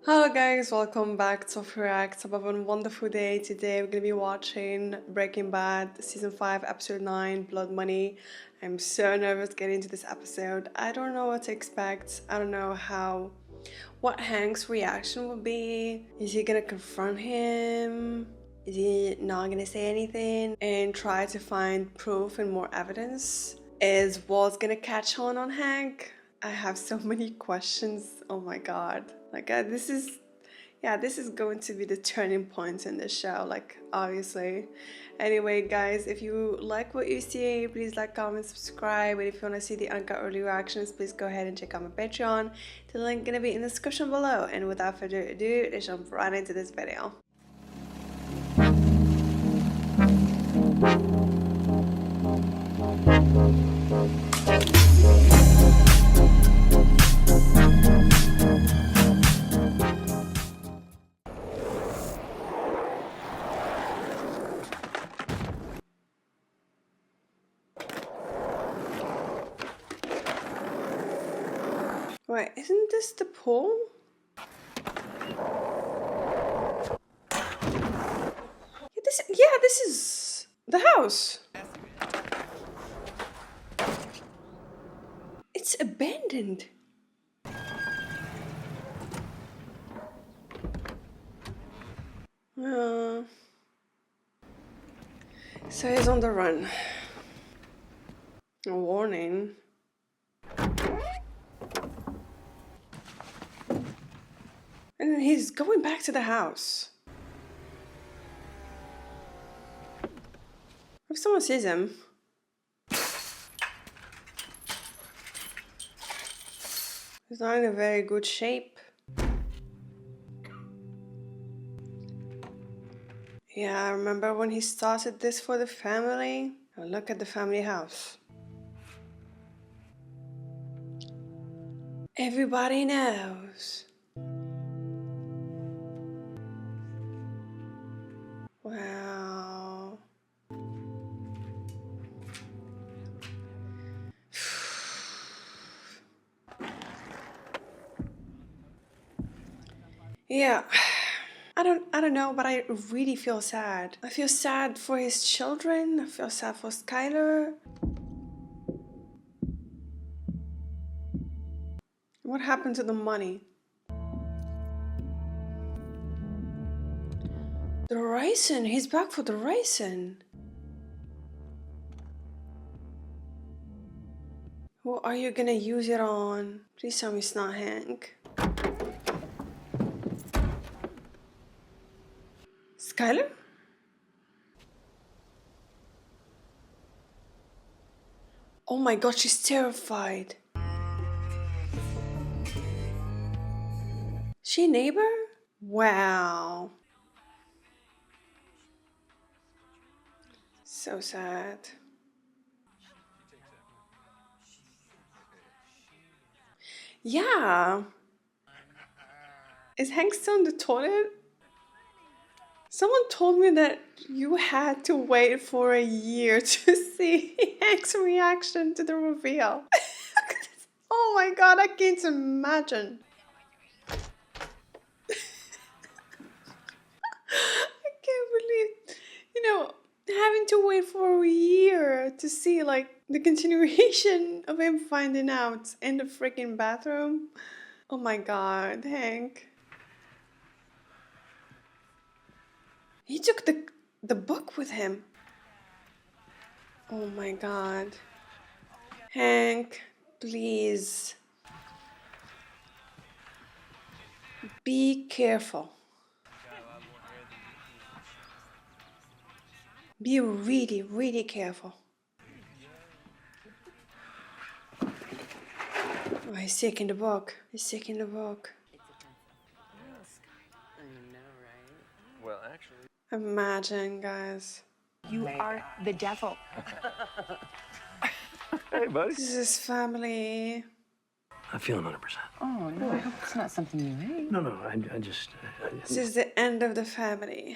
Hello guys, welcome back to React. Have a wonderful day. Today we're gonna be watching Breaking Bad season 5 episode 9 Blood Money. I'm so nervous getting into this episode. I don't know what to expect. I don't know what Hank's reaction will be. Is he gonna confront him? Is he not gonna say anything and try to find proof and more evidence? Is Walt gonna catch on Hank? I have so many questions. Oh my god. This is going to be the turning point in this show, obviously. Anyway, guys, if you like what you see, please like, comment, subscribe. And if you want to see the uncut early reactions, please go ahead and check out my Patreon. The link gonna be in the description below. And without further ado, let's jump right into this video. Wait, isn't this the pool? This is the house. It's abandoned. So he's on the run. A warning. And he's going back to the house. If someone sees him. He's not in a very good shape. Yeah, I remember when he started this for the family. Now look at the family house. Everybody knows. Wow. Yeah. I don't know, but I really feel sad. I feel sad for his children. I feel sad for Skyler. What happened to the money? The raisin. He's back for the raisin. What are you gonna use it on? Please tell me it's not Hank. Skyler? Oh my god, she's terrified. She a neighbor? Wow. So sad. Yeah. Is Hank still in the toilet? Someone told me that you had to wait for a year to see Hank's reaction to the reveal. Oh my god, I can't imagine. I can't believe, having to wait for a year to see the continuation of him finding out in the freaking bathroom. Oh my god, Hank. He took the book with him. Oh my god. Hank, please. Be careful. Be really, really careful. Oh, he's taking the book. He's taking the book. Well, actually... Imagine, guys. You are the devil. Hey, buddy. This is his family. I feel 100%. Oh, no, I hope it's not something you ate. No, I just... This is the end of the family.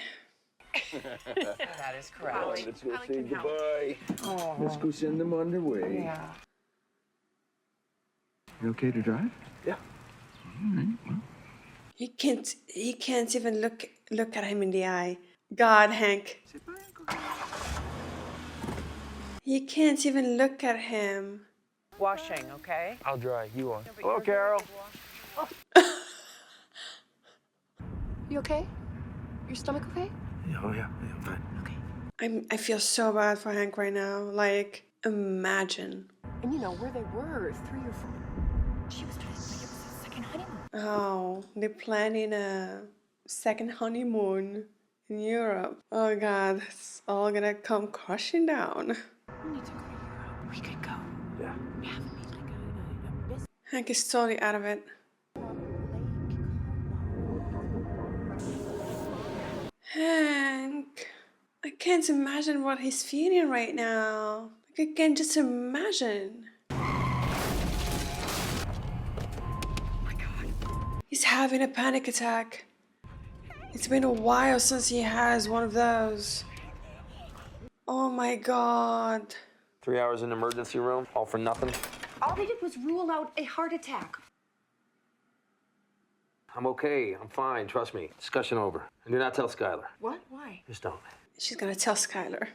That is correct. Let's go say goodbye. Oh. Let's go send them on their way. Yeah. You okay to drive? Yeah. All right, well. He can't even look at him in the eye. God, Hank. He can't even look at him. Washing, okay? I'll dry. You on. Hello, Carol. You okay? Your stomach okay? Oh, yeah, fine. Okay. I feel so bad for Hank right now. Like, imagine. And you know where they were 3 or 4. She was trying to think it was a second honeymoon. Oh, they're planning a second honeymoon in Europe. Oh God, it's all gonna come crashing down. We need to go to Europe. We could go. Yeah. Have a meet like a business Hank is totally out of it. Hank, I can't imagine what he's feeling right now. Like, I can't just imagine. He's having a panic attack. It's been a while since he has one of those. Oh my God. 3 hours in emergency room, all for nothing. All they did was rule out a heart attack. I'm okay. I'm fine. Trust me. Discussion over. And do not tell Skyler. What? Why? Just don't. She's gonna tell Skyler.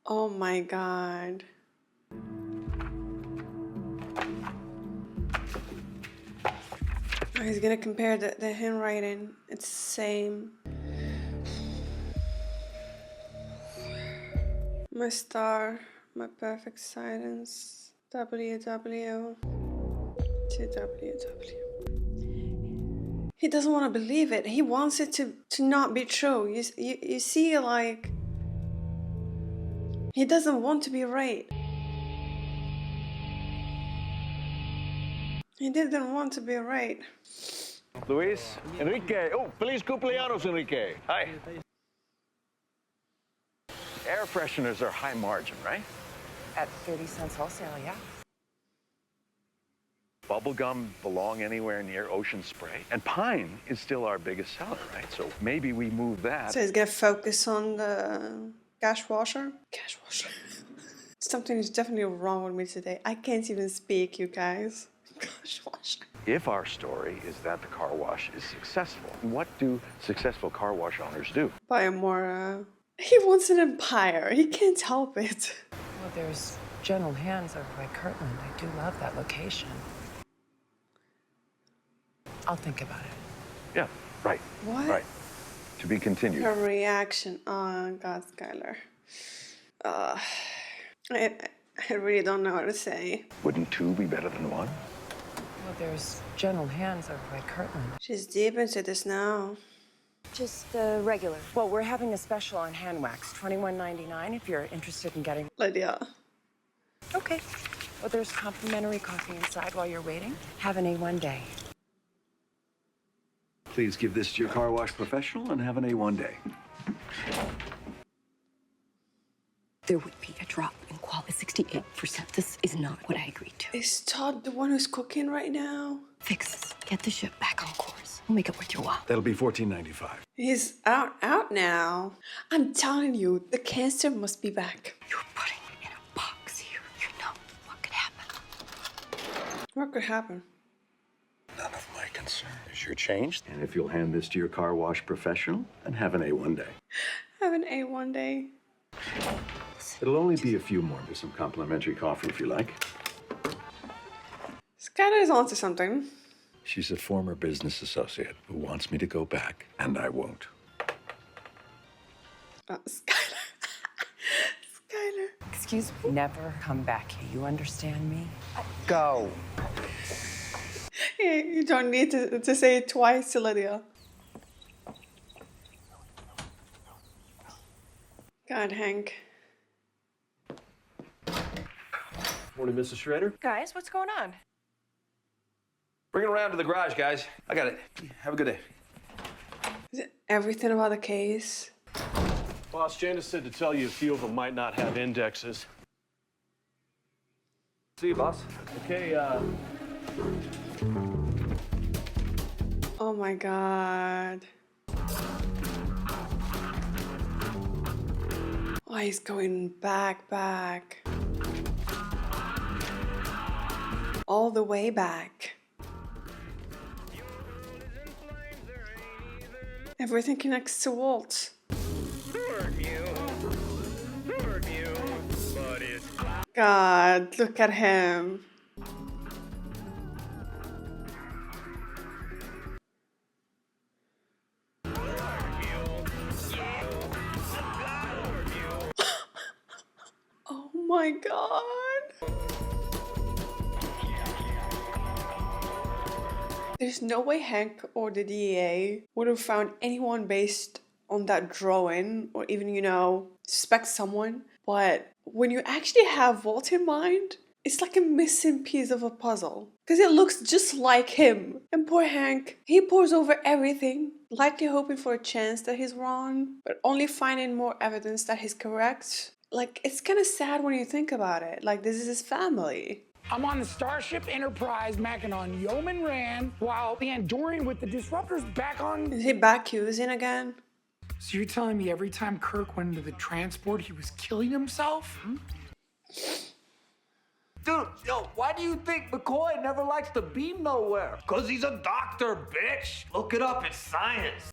Oh my God. Oh, he's gonna compare the handwriting. It's the same. My star, my perfect silence. WW to WW. He doesn't want to believe it. He wants it to not be true. You see, like, he doesn't want to be right. He didn't want to be right. Luis, Enrique. Oh, feliz cumpleaños, Enrique. Hi. Air fresheners are high margin, right? At 30 cents wholesale, yeah. Bubblegum belong anywhere near ocean spray. And pine is still our biggest seller, right? So maybe we move that. So he's gonna focus on the cash washer. Cash washer. Something is definitely wrong with me today. I can't even speak, you guys. Cash washer. If our story is that the car wash is successful, what do successful car wash owners do? Buy a more. He wants an empire. He can't help it. Well, there's General Hands over by Kirtland. I do love that location. I'll think about it. Yeah, right. What? Right. To be continued. Her reaction. Oh God, Skyler. I really don't know what to say. Wouldn't two be better than one? Well, there's General Hands over by Kirtland. She's deep into this now. Just regular. Well, we're having a special on hand wax, $21.99 if you're interested in getting. Lydia. Okay. Well, there's complimentary coffee inside while you're waiting. Have an A1 day. Please give this to your car wash professional and have an A1 day. There would be a drop in quality 68%. This is not what I agreed to. Is Todd the one who's cooking right now? Fix this. Get the ship back on course. We'll make it worth your while. That'll be $14.95. He's out now. I'm telling you, the cancer must be back. You're putting me in a box here. You know what could happen. What could happen? None of my concern. Is your change? And if you'll hand this to your car wash professional and have an A1 day. Have an A1 day. It'll only be a few more. There's some complimentary coffee if you like. Skyler is onto something. She's a former business associate who wants me to go back, and I won't. Skyler. Skyler. Excuse me? Never come back here. You understand me? Go. Yeah, you don't need to say it twice to Lydia. God, Hank. Morning, Mrs. Schrader. Guys, what's going on? Bring it around to the garage, guys. I got it. Have a good day. Is it everything about the case? Boss, Janice said to tell you a few of them might not have indexes. See you, boss. Okay, Oh my God. Oh, he's going back. All the way back. Everything connects to Walt. God, look at him. Oh my God. There's no way Hank or the DEA would have found anyone based on that drawing or even, suspect someone. But when you actually have Walt in mind, it's like a missing piece of a puzzle. Because it looks just like him. And poor Hank, he pours over everything, likely hoping for a chance that he's wrong, but only finding more evidence that he's correct. Like, it's kind of sad when you think about it. Like, this is his family. I'm on the Starship Enterprise macking on Yeoman Rand while the Andorian with the Disruptor's back on. Is he back using again? So you're telling me every time Kirk went into the transport, he was killing himself? Dude, yo, why do you think McCoy never likes to be nowhere? Cause he's a doctor, bitch. Look it up, it's science.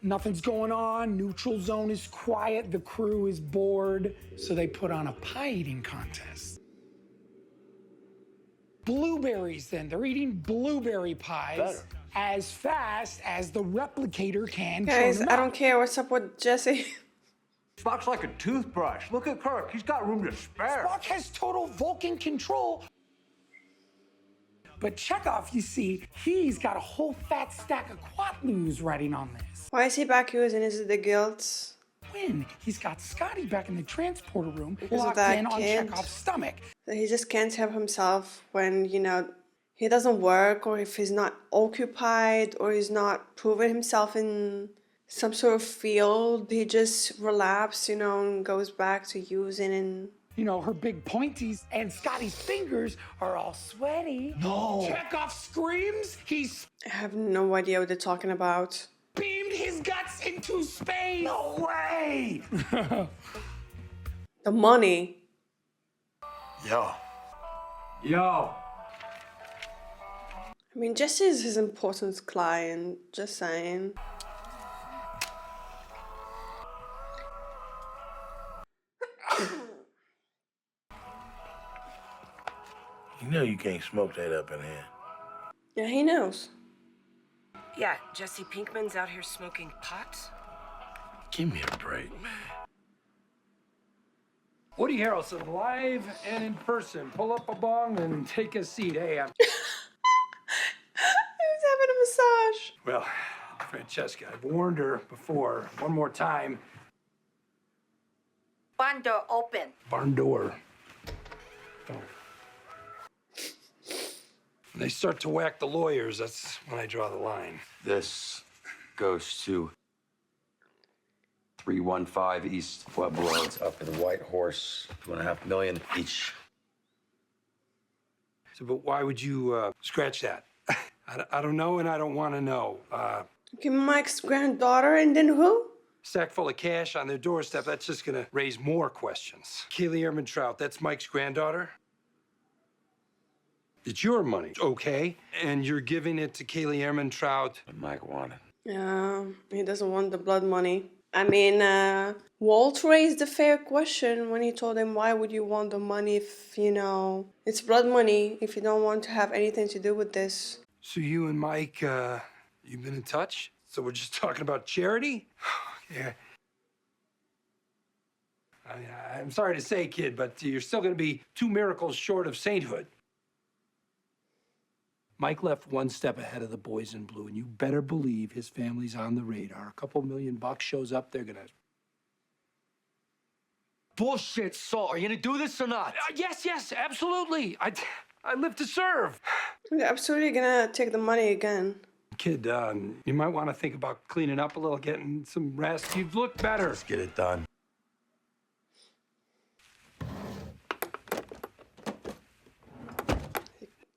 Nothing's going on, neutral zone is quiet, the crew is bored, so they put on a pie eating contest. Blueberries then, they're eating blueberry pies. Better. As fast as the replicator can. Guys, I don't care what's up with Jesse. Spock's like a toothbrush. Look at Kirk, he's got room to spare. Spock has total Vulcan control. But Chekhov, you see, he's got a whole fat stack of Quatloos riding on this. Why is he back using? Is it the guilt? When he's got Scotty back in the transporter room, Because of locked that in on kid. Chekhov's stomach. That he just can't help himself when, he doesn't work, or if he's not occupied, or he's not proving himself in some sort of field. He just relapses, and goes back to using and... Her big pointies and Scotty's fingers are all sweaty. No. Chekhov screams. He's I have no idea what they're talking about. beamed his guts into space. No way! The money. Yo. I mean, Jesse is his important client, just saying. You know you can't smoke that up in here. Yeah, he knows. Yeah, Jesse Pinkman's out here smoking pot. Give me a break. Woody Harrelson, live and in person. Pull up a bong and take a seat. Hey, I'm... He's having a massage. Well, Francesca, I've warned her before. One more time. Barn door open. Barn door. Oh. When they start to whack the lawyers, that's when I draw the line. This goes to 315 East Pueblo. It's up in the White Horse, $2.5 million each. So, but why would you scratch that? I don't know, and I don't want to know. Okay, Mike's granddaughter, and then who? Sack full of cash on their doorstep, that's just gonna raise more questions. Kaylee Ehrmantraut, that's Mike's granddaughter? It's your money, okay? And you're giving it to Kaylee Ehrmantraut. What Mike wanted. Yeah, he doesn't want the blood money. I mean, Walt raised a fair question when he told him, why would you want the money if, it's blood money, if you don't want to have anything to do with this? So you and Mike, you've been in touch? So we're just talking about charity? Yeah. I'm sorry to say, kid, but you're still gonna be 2 miracles short of sainthood. Mike left one step ahead of the boys in blue, and you better believe his family's on the radar. A couple $1 million shows up, they're gonna... Bullshit, Saul. Are you gonna do this or not? Yes, absolutely. I live to serve. They're absolutely gonna take the money again. Kid, you might want to think about cleaning up a little, getting some rest. You'd look better. Let's get it done.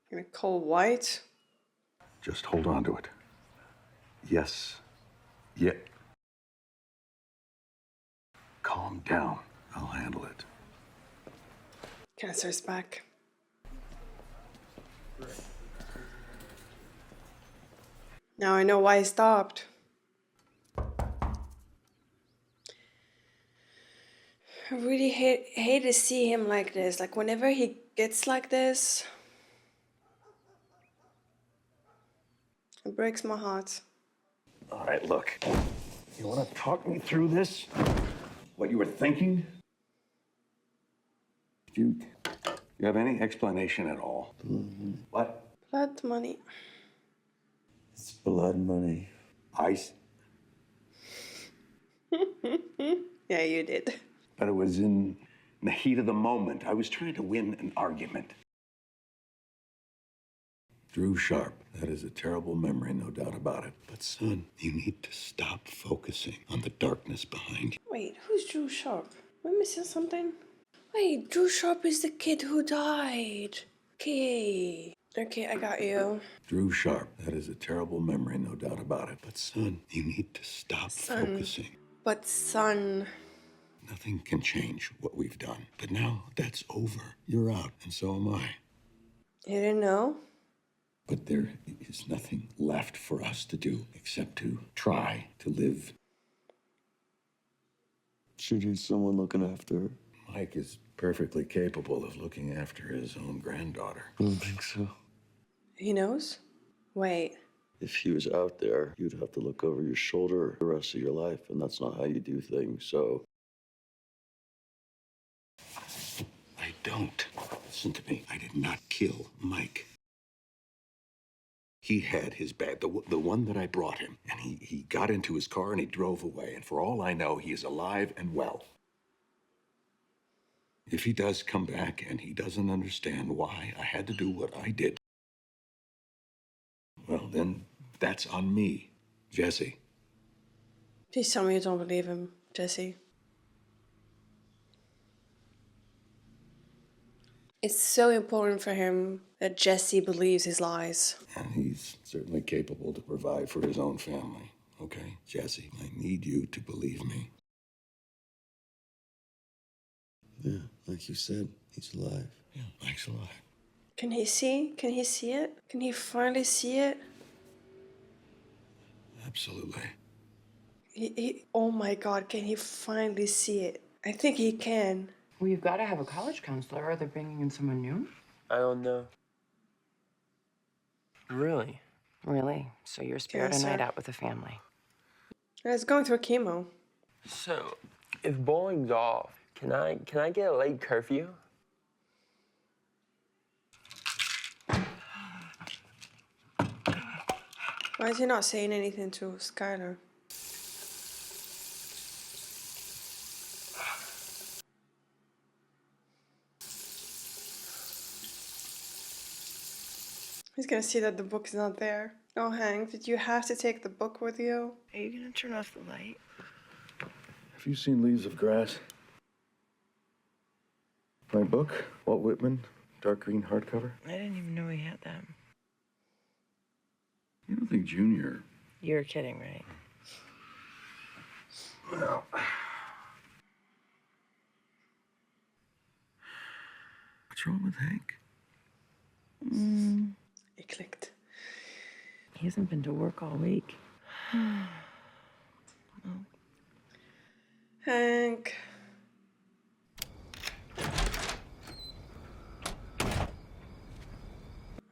Gonna call White. Just hold on to it. Yes. Yeah. Calm down. I'll handle it. Cancer's back. Now I know why he stopped. I really hate to see him like this. Like, whenever he gets like this, it breaks my heart. All right, look. You want to talk me through this? What you were thinking? Do you have any explanation at all? What? Blood money. It's blood money. Ice? Yeah, you did. But it was in the heat of the moment. I was trying to win an argument. Drew Sharp. That is a terrible memory, no doubt about it. But son, you need to stop focusing on the darkness behind you. Wait, who's Drew Sharp? Am I missing something? Wait, Drew Sharp is the kid who died. Okay. Okay, I got you. Drew Sharp. That is a terrible memory, no doubt about it. But son, you need to stop focusing. But son. Nothing can change what we've done. But now that's over. You're out, and so am I. You didn't know? But there is nothing left for us to do except to try to live. She needs someone looking after her. Mike is perfectly capable of looking after his own granddaughter. I don't think so. He knows? Wait. If he was out there, you'd have to look over your shoulder the rest of your life, and that's not how you do things, so... I don't. Listen to me. I did not kill Mike. He had his bag, the one that I brought him, and he got into his car and he drove away. And for all I know, he is alive and well. If he does come back and he doesn't understand why I had to do what I did, well, then that's on me, Jesse. Please tell me you don't believe him, Jesse. It's so important for him that Jesse believes his lies. And he's certainly capable to provide for his own family. Okay, Jesse, I need you to believe me. Yeah, like you said, he's alive. Yeah, Mike's alive. Can he see? Can he see it? Can he finally see it? Absolutely. Oh my God, can he finally see it? I think he can. Well, you've got to have a college counselor. Are they bringing in someone new? I don't know. Really? Really? So you're spared Yes, a night sir. out with the family. He's going through chemo. So, if bowling's off, can I get a late curfew? Why is he not saying anything to Skyler? He's gonna see that the book is not there. Oh, Hank, did you have to take the book with you? Are you going to turn off the light? Have you seen Leaves of Grass? My book, Walt Whitman, dark green hardcover. I didn't even know he had that. You don't think Junior... You're kidding, right? Well... What's wrong with Hank? It clicked. He hasn't been to work all week. Hank.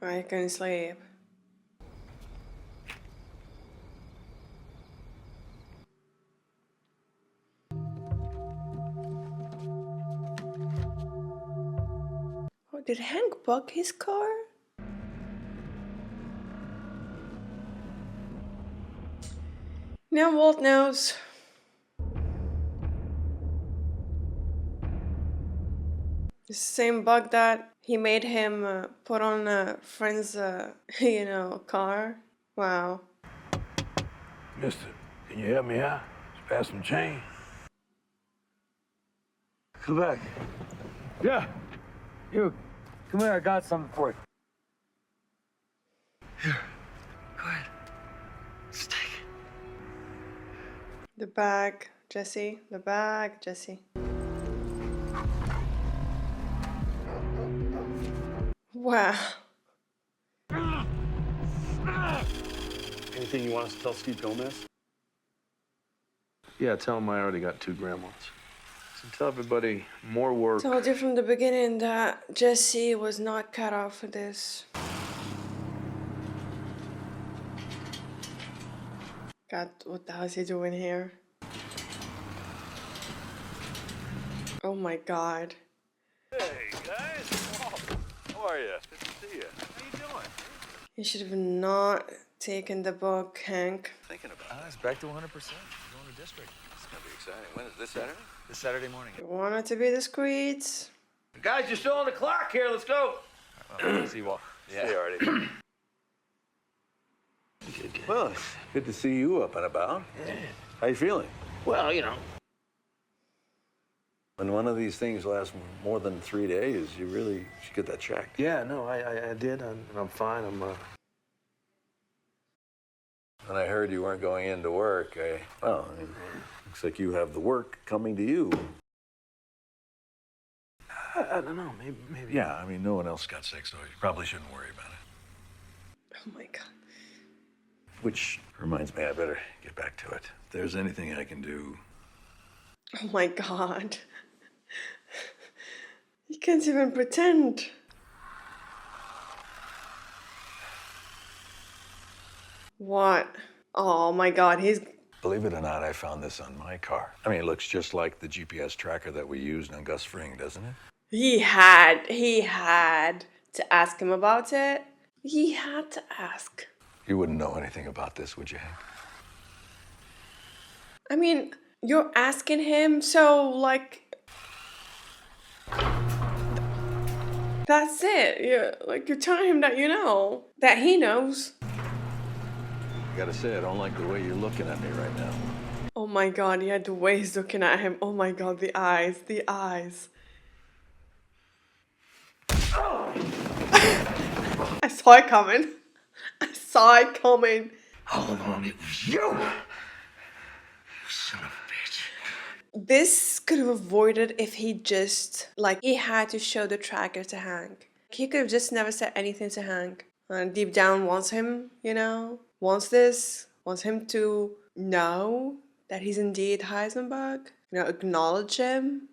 I can sleep. Oh, did Hank bug his car? Now Walt knows. The same bug that he made him put on a friend's, car. Wow. Mister, can you help me out? Just pass some change. Come back. Yeah. You, come here, I got something for you. Here, go ahead. Just take it. The bag, Jesse. The bag, Jesse. Wow. Anything Anything you want us to tell Steve Gomez? Yeah, tell him I already got 2 grandmas. So tell everybody more work. Told you from the beginning that Jesse was not cut out for this. God, what the hell is he doing here? Oh my God. Hey, guys. How are you? Good to see you. How you doing? You should have not taken the book, Hank. Thinking about It's back to 100%. Going to district. It's gonna be exciting. When is this Saturday? This Saturday morning. You wanted to be discreet. Guys, you're still on the clock here. Let's go. See you all. Yeah. See you already. Well, it's good to see you up and about. Yeah. How you feeling? Well, you know. When one of these things lasts more than 3 days, you really should get that checked. Yeah, no, I did, and I'm fine. When I heard you weren't going into work, looks like you have the work coming to you. I don't know, maybe. Yeah, I mean, no one else got sick, so you probably shouldn't worry about it. Oh my God. Which reminds me, I better get back to it. If there's anything I can do. Oh my God. You can't even pretend. What? Oh my God, he's... Believe it or not, I found this on my car. I mean, it looks just like the GPS tracker that we used on Gus Fring, doesn't it? He had to ask him about it. He had to ask. You wouldn't know anything about this, would you, Hank? I mean, you're asking him, so like... That's it. You're telling him that you know. That he knows. I gotta say, I don't like the way you're looking at me right now. Oh my God, yeah, the way he's looking at him. Oh my God, the eyes, the eyes. I saw it coming. I saw it coming. All along it was you. You son of a bitch. This could have avoided if he just, like, he had to show the tracker to Hank. He could have just never said anything to Hank. And deep down wants him, you know, wants him to know that he's indeed Heisenberg, you know, acknowledge him.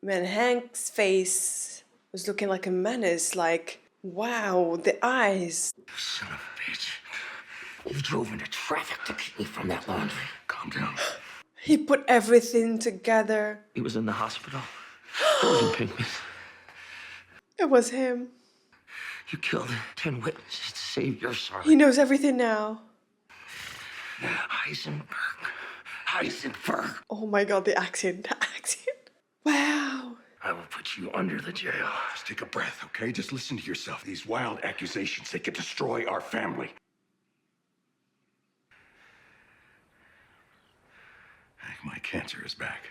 Man, Hank's face was looking like a menace, like, wow, the eyes. You son of a bitch. You drove into traffic to keep me from that laundry. Calm down. He put everything together. He was in the hospital. Frozen pigment. It was him. You killed 10 witnesses to save your son. He knows everything now. Heisenberg. Oh my God, the accent. Wow. I will put you under the jail. Just take a breath, okay? Just listen to yourself. These wild accusations, they could destroy our family. Hank, my cancer is back.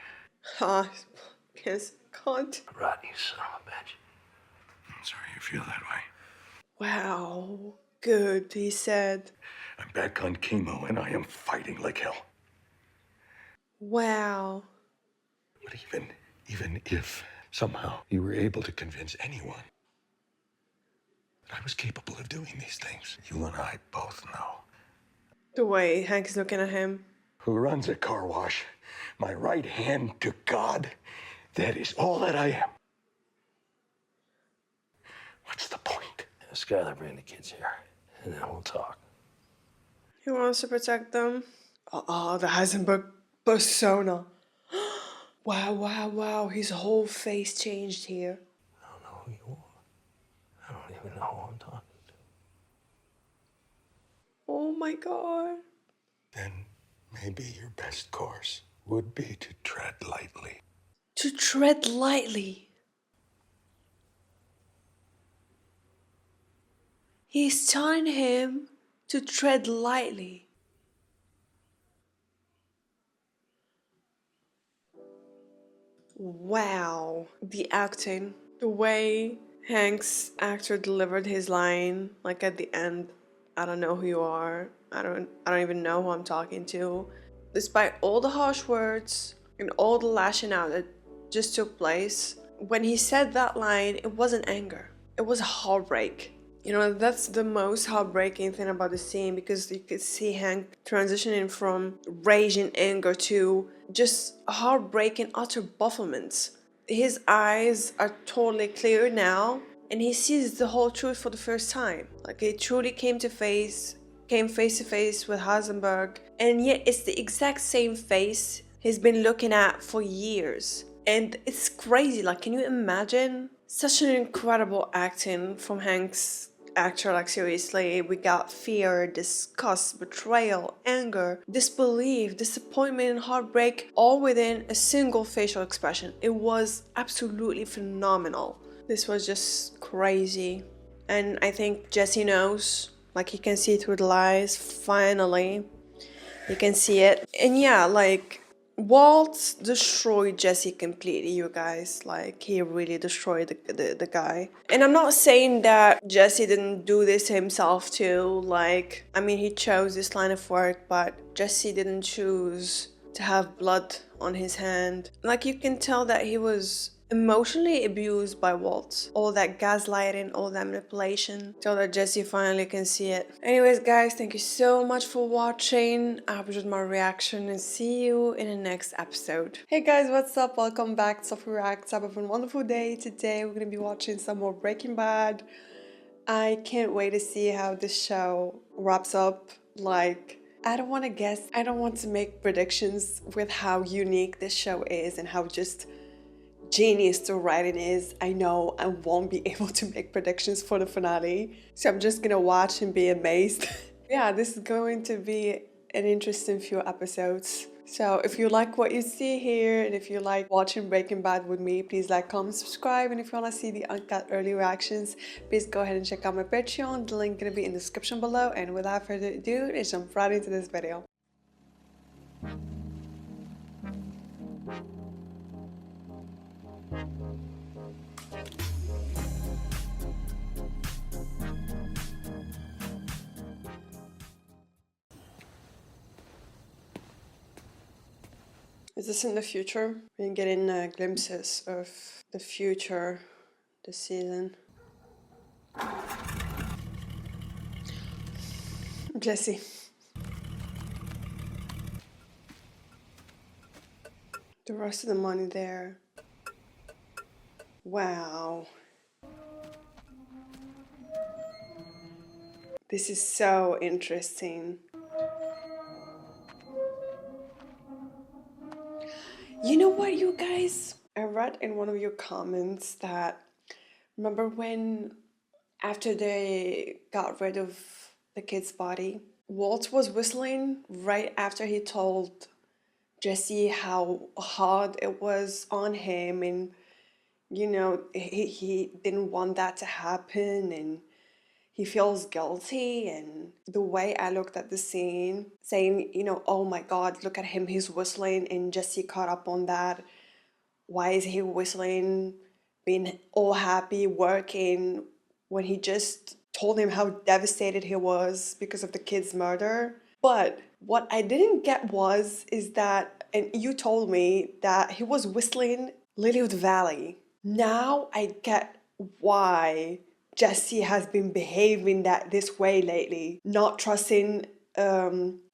Yes, God. Rot, you son of a bitch. I'm sorry you feel that way. Wow. Good, he said. I'm back on chemo and I am fighting like hell. Wow. But even if somehow you were able to convince anyone that I was capable of doing these things, you and I both know. The way Hank is looking at him. Who runs a car wash, my right hand to God, that is all that I am. What's the point? Skyler, bring the kids here, and then we'll talk. He wants to protect them. Oh, the Heisenberg persona. Wow. His whole face changed here. I don't know who you are. I don't even know who I'm talking to. Oh my God. Then maybe your best course would be to tread lightly. To tread lightly. He's telling him to tread lightly. Wow. The acting. The way Hank's actor delivered his line, like at the end, I don't know who you are. I don't even know who I'm talking to. Despite all the harsh words and all the lashing out that just took place, when he said that line, it wasn't anger. It was heartbreak. You know, that's the most heartbreaking thing about the scene, because you could see Hank transitioning from rage and anger to just heartbreaking, utter bafflement. His eyes are totally clear now, and he sees the whole truth for the first time. Like, he truly came face to face with Heisenberg, and yet it's the exact same face he's been looking at for years. And it's crazy. Like, can you imagine? Such an incredible acting from Hank's actor. Like, seriously, we got fear, disgust, betrayal, anger, disbelief, disappointment, and heartbreak all within a single facial expression. It was absolutely phenomenal. This was just crazy. And I think Jesse knows. Like, he can see through the lies, finally. You can see it. And yeah, like, Walt destroyed Jesse completely, you guys. Like, he really destroyed the guy. And I'm not saying that Jesse didn't do this himself too. Like, I mean, he chose this line of work, but Jesse didn't choose to have blood on his hand. Like, you can tell that he was emotionally abused by Walt. All that gaslighting, all that manipulation, so that Jesse finally can see it. Anyways, guys, thank you so much for watching. I hope you enjoyed my reaction, and see you in the next episode. Hey guys, what's up? Welcome back to Sophie Reacts. Have a wonderful day. Today we're gonna be watching some more Breaking Bad. I can't wait to see how this show wraps up. Like, I don't want to guess. I don't want to make predictions with how unique this show is and how just genius the writing is. I know I won't be able to make predictions for the finale, so I'm just gonna watch and be amazed. Yeah, this is going to be an interesting few episodes. So if you like what you see here, and if you like watching Breaking Bad with me, please like, comment, subscribe. And if you want to see the uncut early reactions, please go ahead and check out my Patreon. The link gonna be in the description below. And without further ado, let's jump right into this video. Is this in the future? We're getting glimpses of the future this season. Jesse. The rest of the money there. Wow. This is so interesting. You know what, you guys? I read in one of your comments that, remember when, after they got rid of the kid's body, Walt was whistling right after he told Jesse how hard it was on him, and, you know, he didn't want that to happen, and he feels guilty. And the way I looked at the scene, saying, you know, oh my God, look at him, he's whistling, and Jesse caught up on that. Why is he whistling, being all happy, working, when he just told him how devastated he was because of the kid's murder? But what I didn't get is that, and you told me that he was whistling Lilywood Valley. Now I get why Jesse has been behaving this way lately, not trusting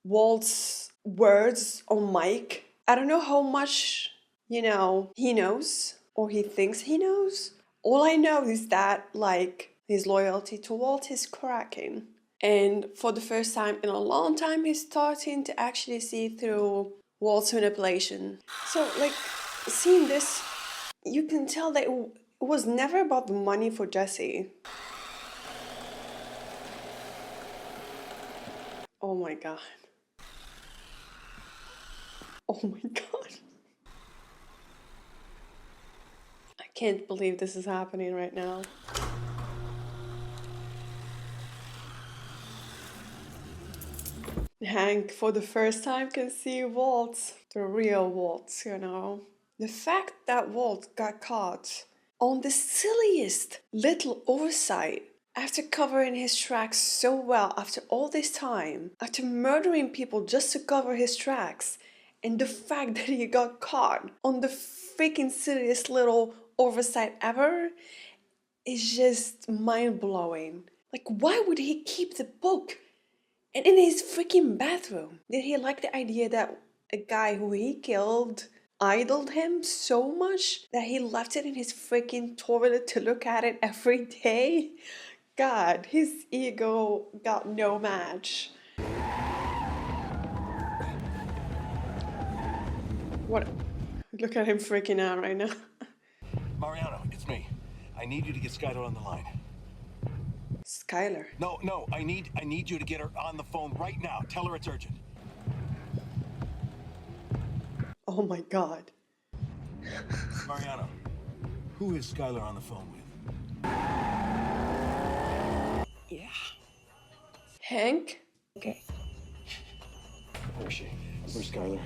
Walt's words on Mike. I don't know how much, you know, he knows, or he thinks he knows. All I know is that, like, his loyalty to Walt is cracking. And for the first time in a long time, he's starting to actually see through Walt's manipulation. So, like, seeing this, you can tell that it was never about the money for Jesse. Oh my God. Oh my God. I can't believe this is happening right now. Hank, for the first time, can see Walt, the real Walt, you know. The fact that Walt got caught on the silliest little oversight, after covering his tracks so well after all this time, after murdering people just to cover his tracks, and the fact that he got caught on the freaking silliest little oversight ever is just mind-blowing. Like, why would he keep the book? And in his freaking bathroom? Did he like the idea that a guy who he killed idoled him so much that he left it in his freaking toilet to look at it every day? God, his ego got no match. What? Look at him freaking out right now. Mariano, it's me. I need you to get Skyler on the line. Skyler. No, I need you to get her on the phone right now. Tell her it's urgent. Oh my God. Mariano, who is Skyler on the phone with? Yeah. Hank? Okay. Where is she? Where's Skyler?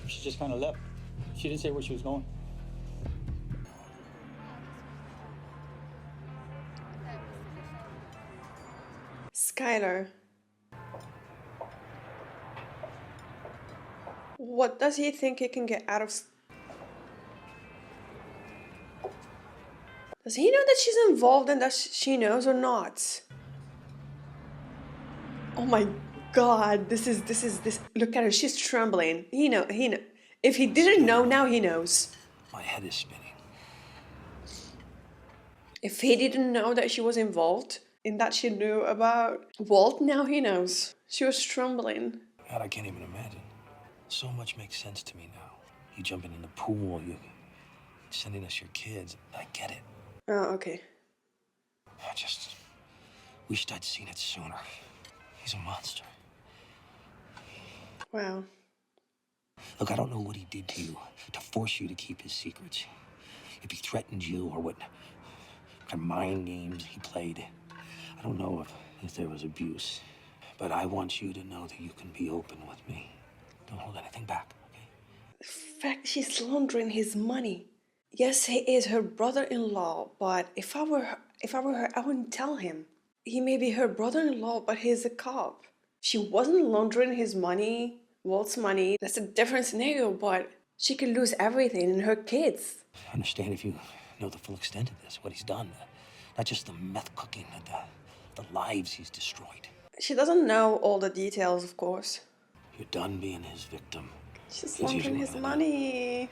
She just kind of left. She didn't say where she was going. Skyler. What does he think he can get out of... Does he know that she's involved and that she knows or not? Oh my God, this. Look at her, she's trembling. He know. If he didn't know, now he knows. My head is spinning. If he didn't know that she was involved in that she knew about Walt, now he knows. She was trembling. God, I can't even imagine. So much makes sense to me now. You jumping in the pool, you sending us your kids. I get it. Oh, okay. I just wished I'd seen it sooner. He's a monster. Wow. Look, I don't know what he did to you to force you to keep his secrets. If he threatened you or what kind of mind games he played. I don't know if there was abuse. But I want you to know that you can be open with me. Don't hold anything back, okay? The fact she's laundering his money. Yes, he is her brother-in-law, but if I were her, I wouldn't tell him. He may be her brother-in-law, but he's a cop. She wasn't laundering his money, Walt's money. That's a different scenario, but she could lose everything and her kids. I understand if you know the full extent of this, what he's done. Not just the meth cooking, the lives he's destroyed. She doesn't know all the details, of course. You're done being his victim. She's laundering his money.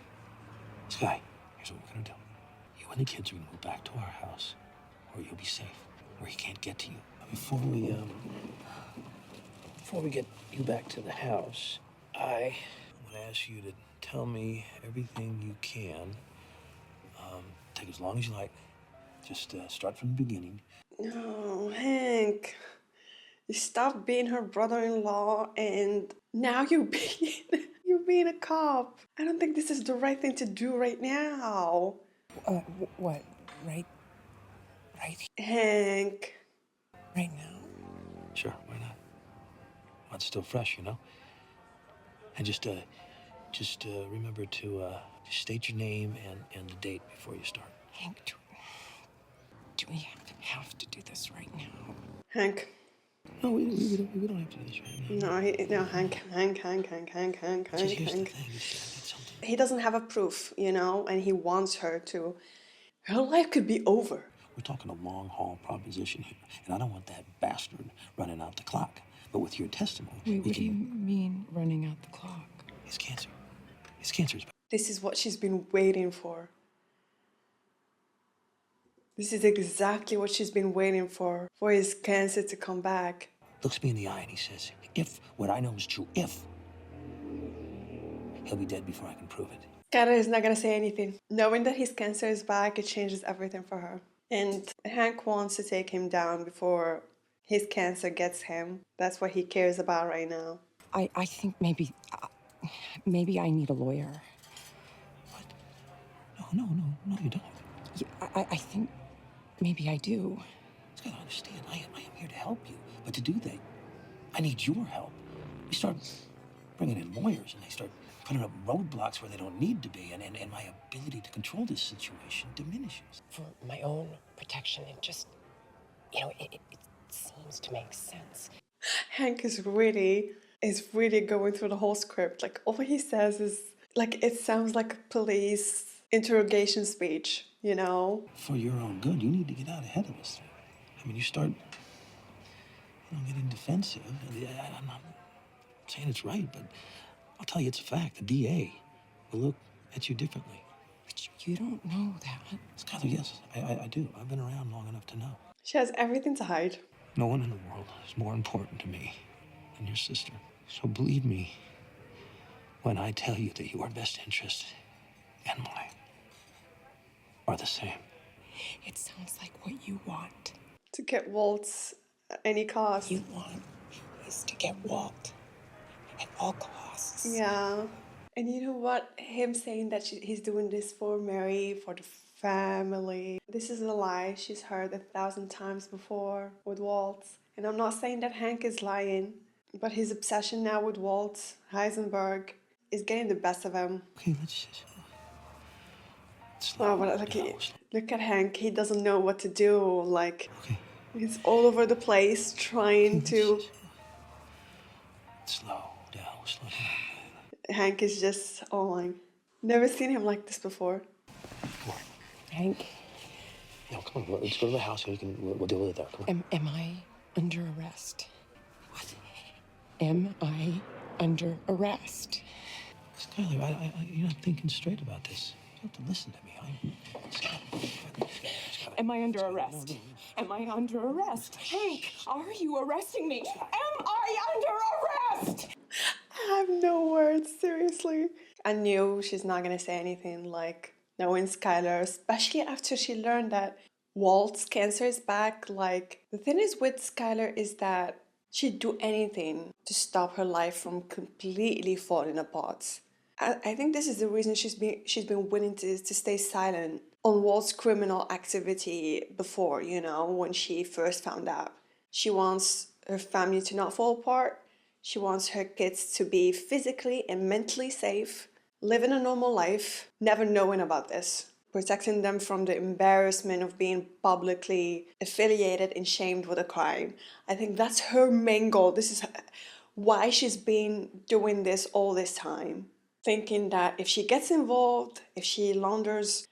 Sky, here's what we're gonna do. You and the kids are gonna move back to our house, where you'll be safe, where he can't get to you. Before we get you back to the house, I want to ask you to tell me everything you can. Take as long as you like. Just start from the beginning. No, Hank. You stopped being her brother-in-law and now you're being a cop. I don't think this is the right thing to do right now. What? Right? Hank. Right now? Sure, why not? Well, it's still fresh, you know? And just remember to just state your name and the date before you start. Hank, do we have to do this right now? Hank. No, we don't have to do this right now. No, Hank. Just here's the thing. He doesn't have a proof, and he wants her to. Her life could be over. We're talking a long-haul proposition here, and I don't want that bastard running out the clock. But with your testimony... Wait, what do you mean, running out the clock? His cancer. His cancer is... This is what she's been waiting for. This is exactly what she's been waiting for his cancer to come back. Looks me in the eye and he says, if what I know is true, if he'll be dead before I can prove it. Skyler is not gonna say anything. Knowing that his cancer is back, it changes everything for her. And Hank wants to take him down before his cancer gets him. That's what he cares about right now. I think maybe I need a lawyer. What? No, you don't. Yeah, I think maybe I do. You gotta understand, I am here to help you. But to do that, I need your help. We start bringing in lawyers and they start putting up roadblocks where they don't need to be, and my ability to control this situation diminishes. For my own protection, it just, it seems to make sense. Hank is really going through the whole script. Like, all he says is, like, it sounds like a police interrogation speech, For your own good, you need to get out ahead of this. I mean, you start I'm getting defensive. I'm not saying it's right, but I'll tell you it's a fact. The DA will look at you differently. But you don't know that. Skyler, yes, I do. I've been around long enough to know. She has everything to hide. No one in the world is more important to me than your sister. So believe me when I tell you that your best interest and mine are the same. It sounds like what you want. To get Walt at any cost. You want is to get Walt at all costs. Yeah. And you know what? Him saying that he's doing this for Mary, for the family. This is a lie she's heard 1,000 times before with Walt. And I'm not saying that Hank is lying, but his obsession now with Walt Heisenberg is getting the best of him. Okay, let's just... Oh, but look at Hank. He doesn't know what to do. Like, he's all over the place trying to... Slow down. Hank is just, oh my... Never seen him like this before. Hank? No, come on. Let's go to the house and we'll deal with it there. Come on. Am I under arrest? What? Am I under arrest? Skyler, you're not thinking straight about this. You have to listen to me. Am I under arrest? Am I under arrest? Hank, are you arresting me? Am I under arrest? I have no words, seriously. I knew she's not gonna say anything like knowing Skyler, especially after she learned that Walt's cancer is back. Like, the thing is with Skyler is that she'd do anything to stop her life from completely falling apart. I think this is the reason she's been willing to stay silent on Walt's criminal activity before, you know, when she first found out. She wants her family to not fall apart. She wants her kids to be physically and mentally safe, living a normal life, never knowing about this, protecting them from the embarrassment of being publicly affiliated and shamed with a crime. I think that's her main goal. This is why she's been doing this all this time. Thinking that if she gets involved, if she launders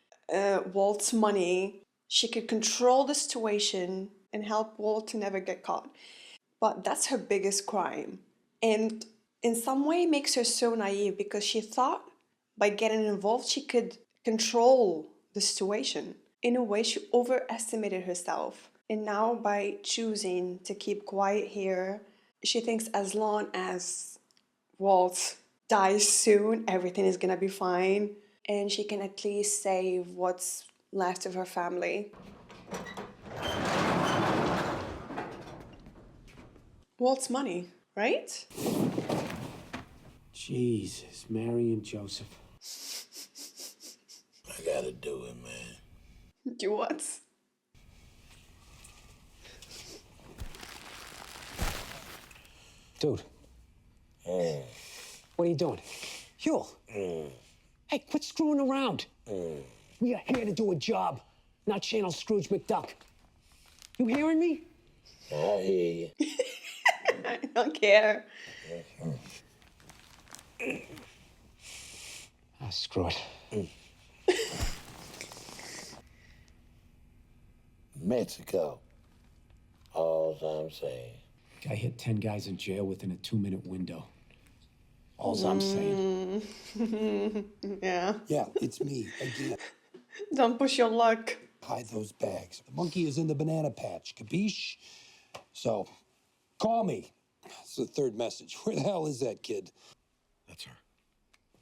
Walt's money, she could control the situation and help Walt to never get caught. But that's her biggest crime. And in some way it makes her so naive because she thought by getting involved she could control the situation. In a way, she overestimated herself. And now by choosing to keep quiet here, she thinks as long as Walt dies soon, everything is gonna be fine, and she can at least save what's left of her family. Walt's money, right? Jesus, Mary and Joseph. I gotta do it, man. Do what? Dude. What are you doing? Huel. Hey, quit screwing around. We are here to do a job, not channel Scrooge McDuck. You hearing me? I hear you. I don't care. Ah, screw it. Mexico. All I'm saying. Guy hit 10 guys in jail within a 2-minute window. All's I'm saying. Yeah. Yeah, it's me again. Don't push your luck. Hide those bags. The monkey is in the banana patch, capiche? So, call me. That's the third message. Where the hell is that kid? That's her.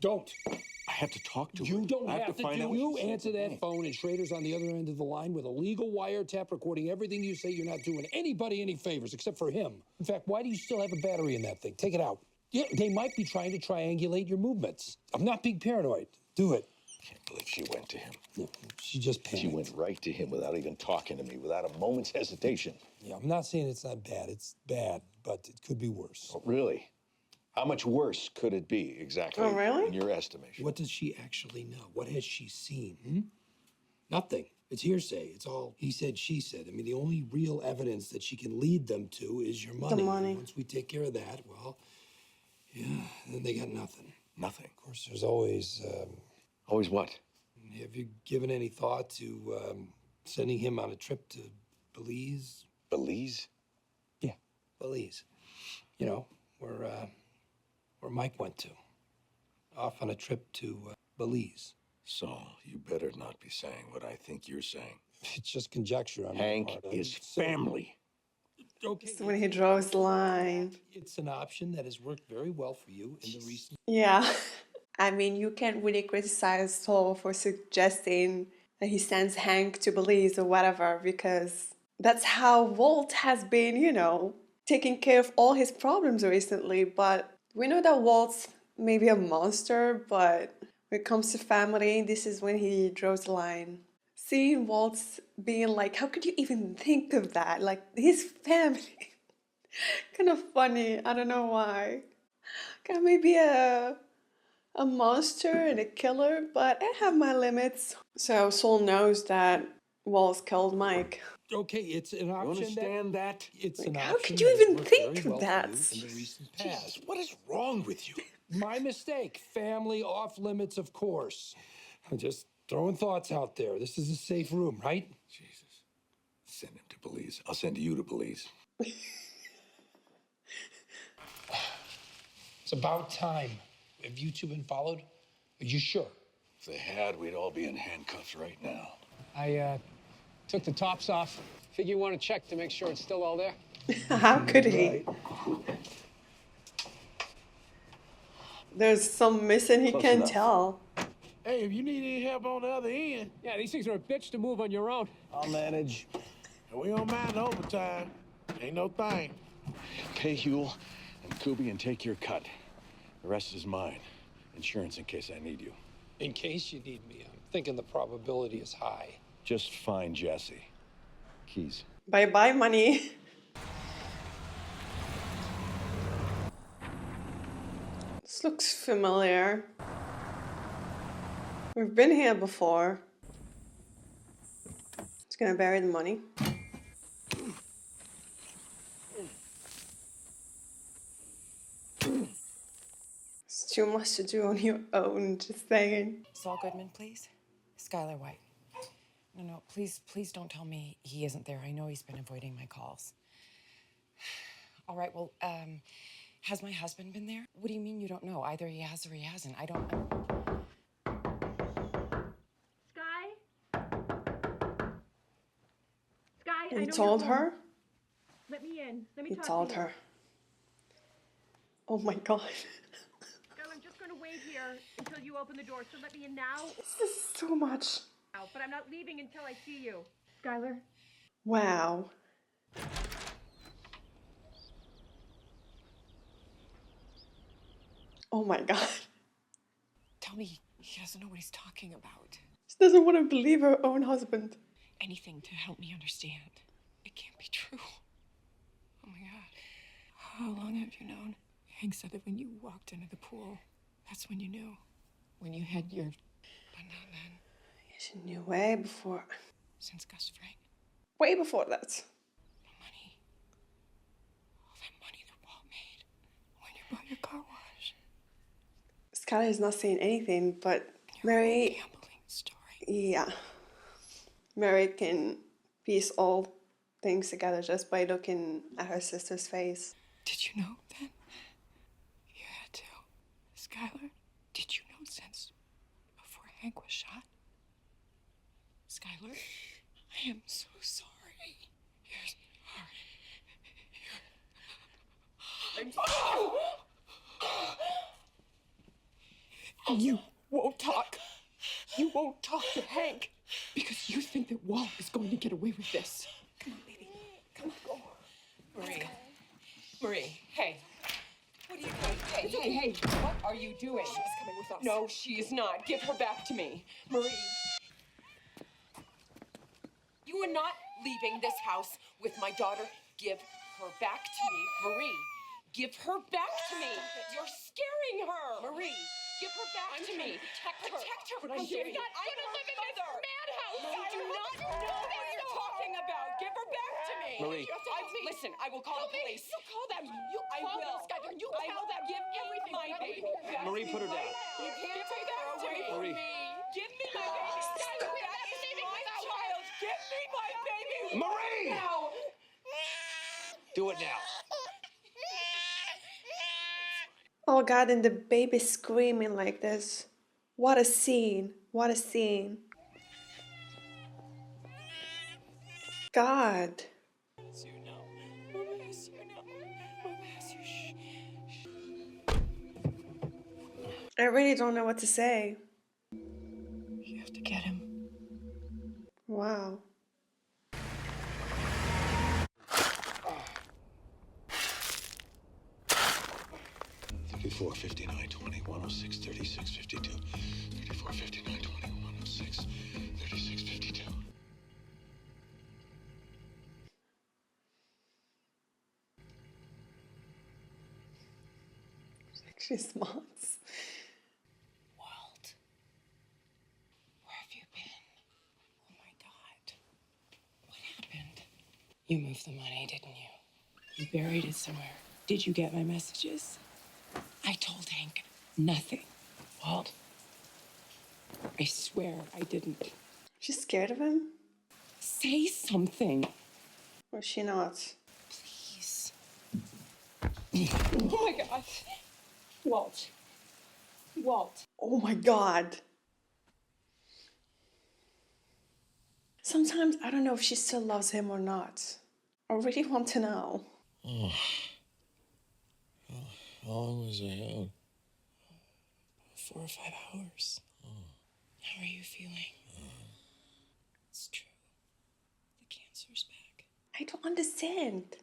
Don't. I have to talk to her. You don't I have to find out what You she said answer to that me. phone, and Schrader's on the other end of the line with a legal wiretap recording everything you say. You're not doing anybody any favors except for him. In fact, why do you still have a battery in that thing? Take it out. Yeah, they might be trying to triangulate your movements. I'm not being paranoid. Do it. I can't believe she went to him. No, she just panicked. She went right to him without even talking to me, without a moment's hesitation. Yeah, I'm not saying it's not bad. It's bad, but it could be worse. Oh, really? How much worse could it be, exactly, Oh, really? in your estimation? What does she actually know? What has she seen? Nothing. It's hearsay. It's all he said, she said. I mean, the only real evidence that she can lead them to is your money. The money. Once we take care of that, well, yeah, then they got nothing. Nothing. Of course, there's always... Always what? Have you given any thought to sending him on a trip to Belize? Belize? Yeah. Belize. You know, where Mike went to. Off on a trip to Belize. Saul, you better not be saying what I think you're saying. It's just conjecture on my Hank part. is family. Okay. So when he draws the line. It's an option that has worked very well for you in the recent... Yeah. I mean, you can't really criticize Saul for suggesting that he sends Hank to Belize or whatever, because that's how Walt has been, you know, taking care of all his problems recently. But we know that Walt's maybe a monster, but when it comes to family, this is when he draws the line. Seeing Walt's being like, how could you even think of that? Like, his family. Kind of funny. I don't know why. Got maybe a monster and a killer, but I have my limits. So Saul knows that Walt's killed Mike. Okay, it's an option. You understand that? It's an How option could you that has even worked think very of well that? for you in the recent past. What is wrong with you? My mistake. Family off limits, of course. I'm just throwing thoughts out there. This is a safe room, right? Jesus. Send him to Belize. I'll send you to Belize. It's about time. Have you two been followed? Are you sure? If they had, we'd all be in handcuffs right now. I took the tops off. Figure you want to check to make sure it's still all there. How could he? There's some missing he can't tell. Hey, if you need any help on the other end, Yeah, these things are a bitch to move on your own. I'll manage. We don't mind overtime. Ain't no thing. Pay Huel and Kubi and take your cut. The rest is mine. Insurance in case I need you. In case you need me, I'm thinking the probability is high. Just find Jesse. Keys. Bye-bye, money. This looks familiar. We've been here before. It's gonna bury the money. It's too much to do on your own, just saying. Saul Goodman, please. Skyler White. No, please don't tell me he isn't there. I know he's been avoiding my calls. All right, well, has my husband been there? What do you mean you don't know? Either he has or he hasn't. I don't... Sky? Sky, He told her? Let me in. Let me He talk told to you. her. Oh my god. Skyler, I'm just going to wait here until you open the door. So let me in now. This is so much. But I'm not leaving until I see you. Skyler? Wow. Oh my god. Tell me he doesn't know what he's talking about. She doesn't want to believe her own husband. Anything to help me understand. It can't be true. Oh my god. How long have you known? Hank said that when you walked into the pool, that's when you knew. When you had your... But not then. She knew way before. Since Gus Frank. Way before that. The money. All that money that Walt made when you bought your car wash. Skylar is not saying anything, but Mary... Gambling story. Yeah. Mary can piece all things together just by looking at her sister's face. Did you know then? You had to. Skylar, did you know since before Hank was shot? Skylar, I am so sorry. I'm sorry. You won't talk. You won't talk to Hank because you think that Walt is going to get away with this. Come on, baby. Come on, go. Marie. Marie, hey. What are you doing? Hey, what are you doing? She's coming with us. No, she is not. Give her back to me. Marie. You are not leaving this house with my daughter. Give her back to me. Marie, give her back to me. You're scaring her. Marie, give her back to me. Protect her. But she's not going to live in this madhouse. You do not know what you're talking about. Give her back to me. Marie. Listen, I will call the police. You call them. You call them, Skyler. You tell them. Give everything my baby back. Marie, put her down. You can't take her away from Marie. me. Give me my baby. Skyler, that is my child. Give me my baby. Marie! Now. Do it now. Oh God, and the baby screaming like this. What a scene. What a scene. God. I really don't know what to say. You have to get him. Wow. Thirty-four, 59, 20, 106, 36, 52. 34, 59, 20, 106, 36, 52. She smarts. Walt, where have you been? Oh my God. What happened? You moved the money, didn't you? You buried it somewhere. Did you get my messages? I told Hank nothing. Walt, I swear I didn't. She's scared of him? Say something. Or is she not? Please. Oh my God. Walt. Walt. Oh my God. Sometimes I don't know if she still loves him or not. I really want to know. Oh. How long was I out? 4 or 5 hours. How are you feeling? It's true. The cancer's back. I don't understand.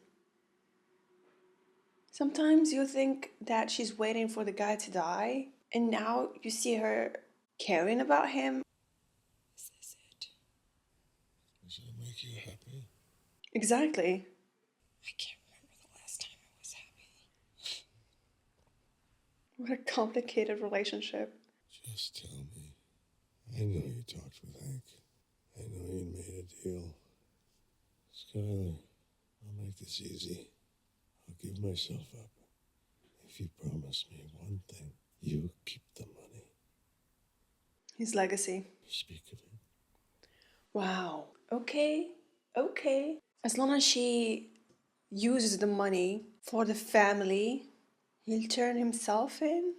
Sometimes you think that she's waiting for the guy to die, and now you see her caring about him. Is this it? Does that make you happy? Exactly. I can't remember the last time I was happy. What a complicated relationship. Just tell me. I know you talked with Hank. I know you made a deal. Skyler, I'll make this easy. I'll give myself up. If you promise me one thing, you keep the money. His legacy. Speak of it. Wow. Okay. Okay. As long as she uses the money for the family, he'll turn himself in.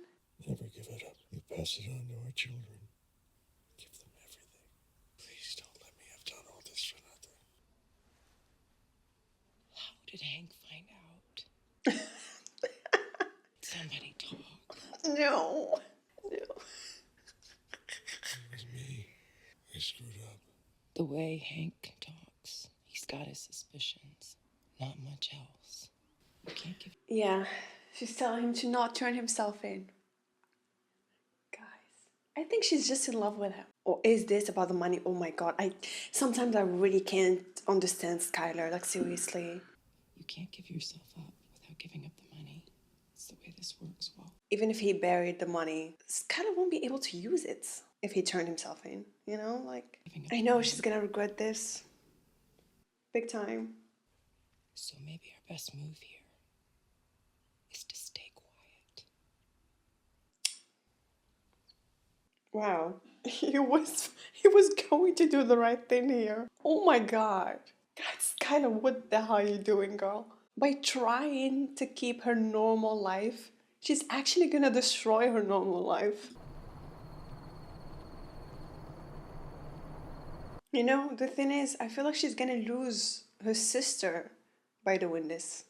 Never give it up. You pass it on to our children. Give them everything. Please don't let me have done all this for nothing. How did Hank find out? Somebody talk. No. No. It was me. I screwed up. The way Hank talks, he's got his suspicions. Not much else. You can't give. Yeah, she's telling him to not turn himself in. Guys, I think she's just in love with him. Or is this about the money? Oh my God, sometimes I really can't understand Skyler. Like seriously. You can't give yourself up without giving up the money. It's the way this works, Walt. Even if he buried the money, Skyler won't be able to use it if he turned himself in. You know, like I know she's gonna regret this. Big time. So maybe our best move here is to stay quiet. Wow. He was going to do the right thing here. Oh my God. That's kind of what the hell are you doing, girl? By trying to keep her normal life, she's actually gonna destroy her normal life. You know, the thing is, I feel like she's gonna lose her sister by doing this.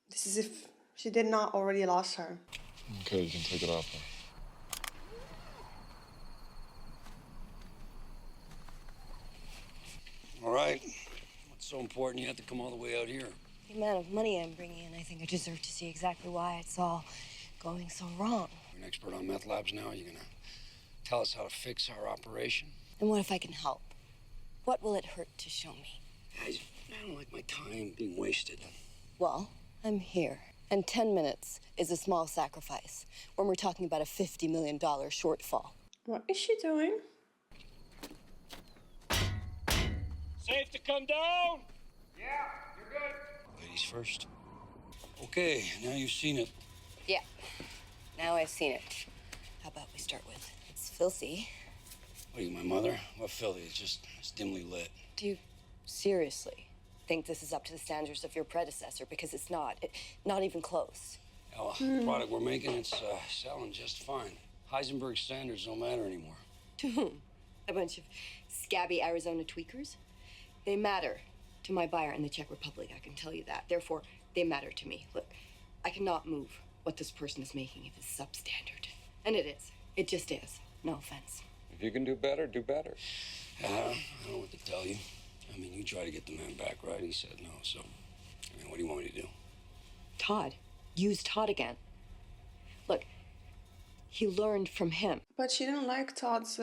This is if she did not already lost her. Okay, you can take it off. All right. What's so important you have to come all the way out here? The amount of money I'm bringing in, I think I deserve to see exactly why it's all going so wrong. You're an expert on meth labs now. You're gonna tell us how to fix our operation? And what if I can help? What will it hurt to show me? I don't like my time being wasted. Well, I'm here. And 10 minutes is a small sacrifice when we're talking about a $50 million shortfall. What is she doing? Safe to come down? Yeah, you're good. Ladies first. Okay, now you've seen it. Yeah, now I've seen it. How about we start with, it's filthy. What are you, my mother? What filthy? It's dimly lit. Do you seriously think this is up to the standards of your predecessor, because it's not. Not even close. Well, the product we're making, it's selling just fine. Heisenberg standards don't matter anymore. To whom? A bunch of scabby Arizona tweakers? They matter to my buyer in the Czech Republic, I can tell you that. Therefore, they matter to me. Look, I cannot move what this person is making if it's substandard. And it is. It just is. No offense. If you can do better, do better. I don't know what to tell you. I mean, you tried to get the man back, right? He said no, so... I mean, what do you want me to do? Todd. Use Todd again. Look, he learned from him. But she didn't like Todd's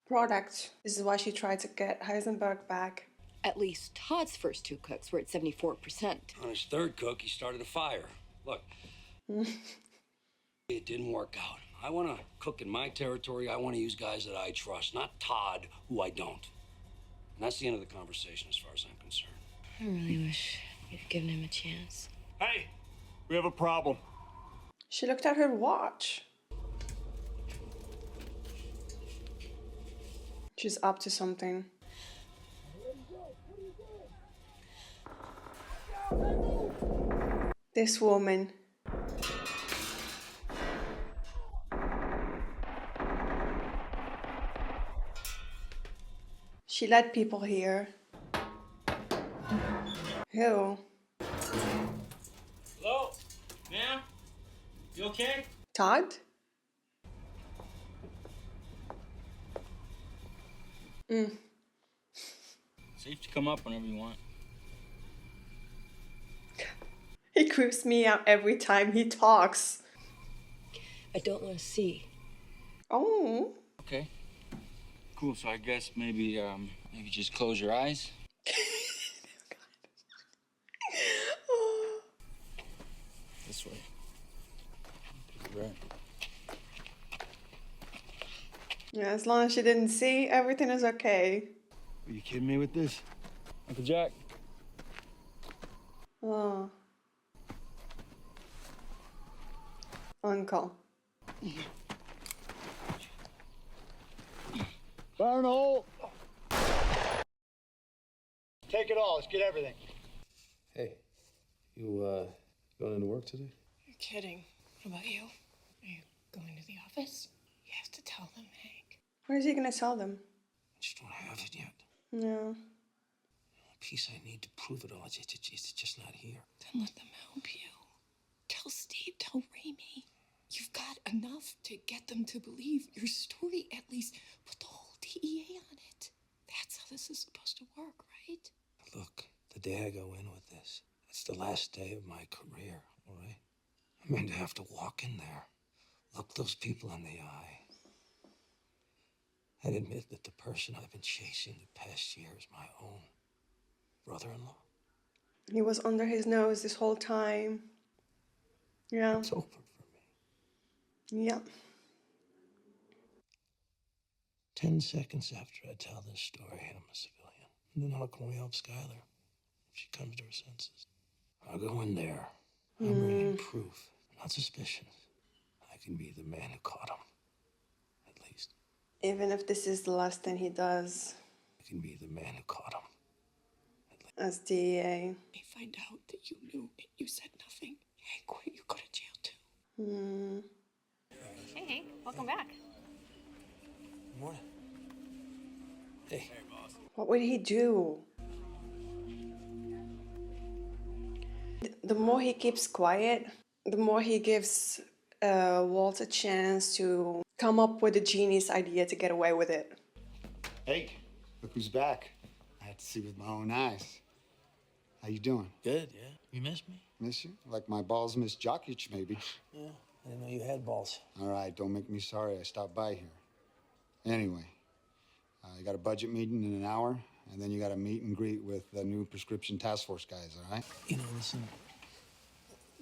product. This is why she tried to get Heisenberg back. At least Todd's first 2 cooks were at 74%. On his third cook, he started a fire. Look, it didn't work out. I want to cook in my territory. I want to use guys that I trust, not Todd, who I don't. And that's the end of the conversation as far as I'm concerned. I really wish you'd given him a chance. Hey, we have a problem. She looked at her watch. She's up to something. This woman. She let people here. Who? Hello? Ma'am? You okay? Todd? Safe to come up whenever you want. He creeps me out every time he talks. I don't want to see. Oh. Okay. Cool, so I guess maybe just close your eyes. This way. Right. Yeah, as long as she didn't see, everything is okay. Are you kidding me with this? Uncle Jack? Oh. Uncle. Fire in the hole! Take it all, let's get everything. Hey, you going into work today? You're kidding. What about you? Are you going to the office? You have to tell them, Hank. What is he gonna tell them? I just don't have it yet. No. The piece I need to prove it all, it's just not here. Then let them help you. Tell Steve, tell Raimi. You've got enough to get them to believe your story, at least. Put the whole DEA on it. That's how this is supposed to work, right? Look, the day I go in with this, it's the last day of my career, all right? I mean, to have to walk in there, look those people in the eye, and admit that the person I've been chasing the past year is my own brother-in-law. He was under his nose this whole time. Yeah. It's over for me. Yeah. 10 seconds after I tell this story, I'm a civilian. And then how can we help Skyler if she comes to her senses? I'll go in there. I'm bringing proof, not suspicions. I can be the man who caught him, at least. Even if this is the last thing he does I can be the man who caught him. as DEA. They find out that you knew and you said nothing. Hank, you go to jail too. Hey, Hank. Welcome back. Good morning. Hey. What would he do? The more he keeps quiet, the more he gives Walt a chance to come up with a genius idea to get away with it. Hey, look who's back. I had to see with my own eyes. How you doing? Good, yeah. You miss me? Miss you? Like my balls miss Jokic, maybe. Yeah, I didn't know you had balls. All right, don't make me sorry I stopped by here. Anyway, you got a budget meeting in an hour, and then you got a meet and greet with the new prescription task force guys, all right? You know, listen,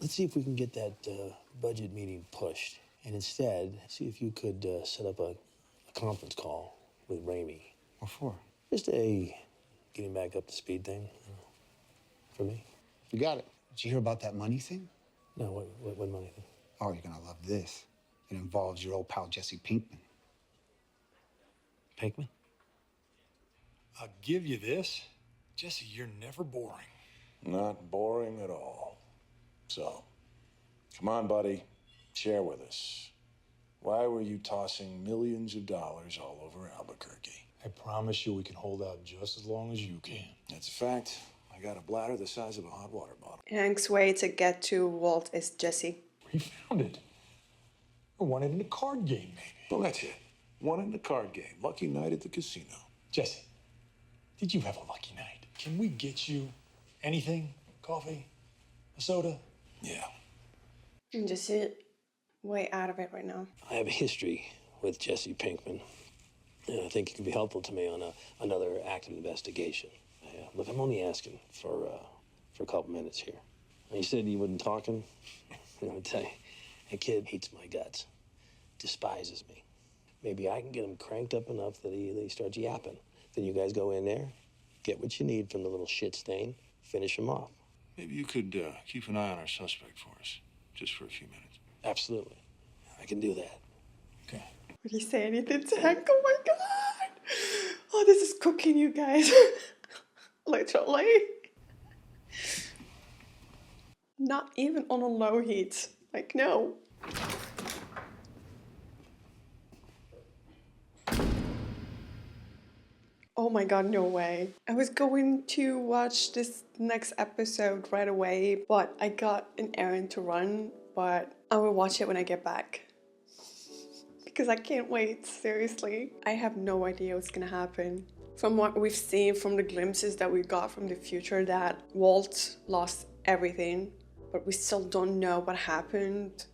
let's see if we can get that budget meeting pushed. And instead, see if you could set up a conference call with Raimi. What for? Just a getting back up to speed thing, you know, for me. You got it. Did you hear about that money thing? No, what money thing? Oh, you're gonna love this. It involves your old pal Jesse Pinkman. Pinkman? I'll give you this. Jesse, you're never boring. Not boring at all. So, come on, buddy. Share with us. Why were you tossing millions of dollars all over Albuquerque? I promise you we can hold out just as long as you can. That's a fact. I got a bladder the size of a hot water bottle. Hank's way to get to Walt is Jesse. We found it. I won it in a card game, maybe. Well, that's it. Won in the card game. Lucky night at the casino. Jesse, did you have a lucky night? Can we get you anything? Coffee? A soda? Yeah. And Jesse, way out of it right now. I have a history with Jesse Pinkman, and I think it could be helpful to me on another active investigation. Look, I'm only asking for a couple minutes here. You said you wasn't talking. I'm gonna tell you, that kid hates my guts, despises me. Maybe I can get him cranked up enough that he starts yapping. Then you guys go in there, get what you need from the little shit stain, finish him off. Maybe you could keep an eye on our suspect for us, just for a few minutes. Absolutely. I can do that. Okay. Would he say anything to Hank? Oh my god! Oh, this is cooking, you guys. Literally. Not even on a low heat. Like, no. Oh my god, no way. I was going to watch this next episode right away, but I got an errand to run, but I will watch it when I get back. Because I can't wait, seriously. I have no idea what's gonna happen. From what we've seen, from the glimpses that we got from the future, that Walt lost everything, but we still don't know what happened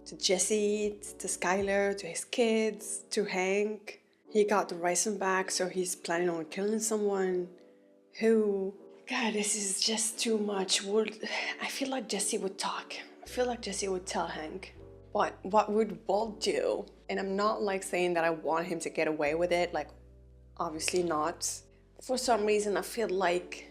to Jesse, to Skyler, to his kids, to Hank. He got the ricin back, so he's planning on killing someone. Who? God, this is just too much. I feel like Jesse would talk. I feel like Jesse would tell Hank. But what would Walt do? And I'm not like saying that I want him to get away with it, like obviously not. For some reason I feel like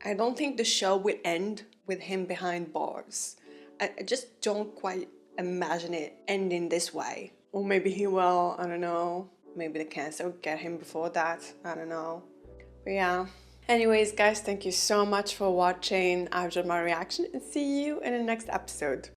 I don't think the show would end with him behind bars. I just don't quite imagine it ending this way. Or maybe he will, I don't know. Maybe the cancer will get him before that, I don't know. But yeah. Anyways guys, thank you so much for watching. I've enjoyed my reaction and see you in the next episode.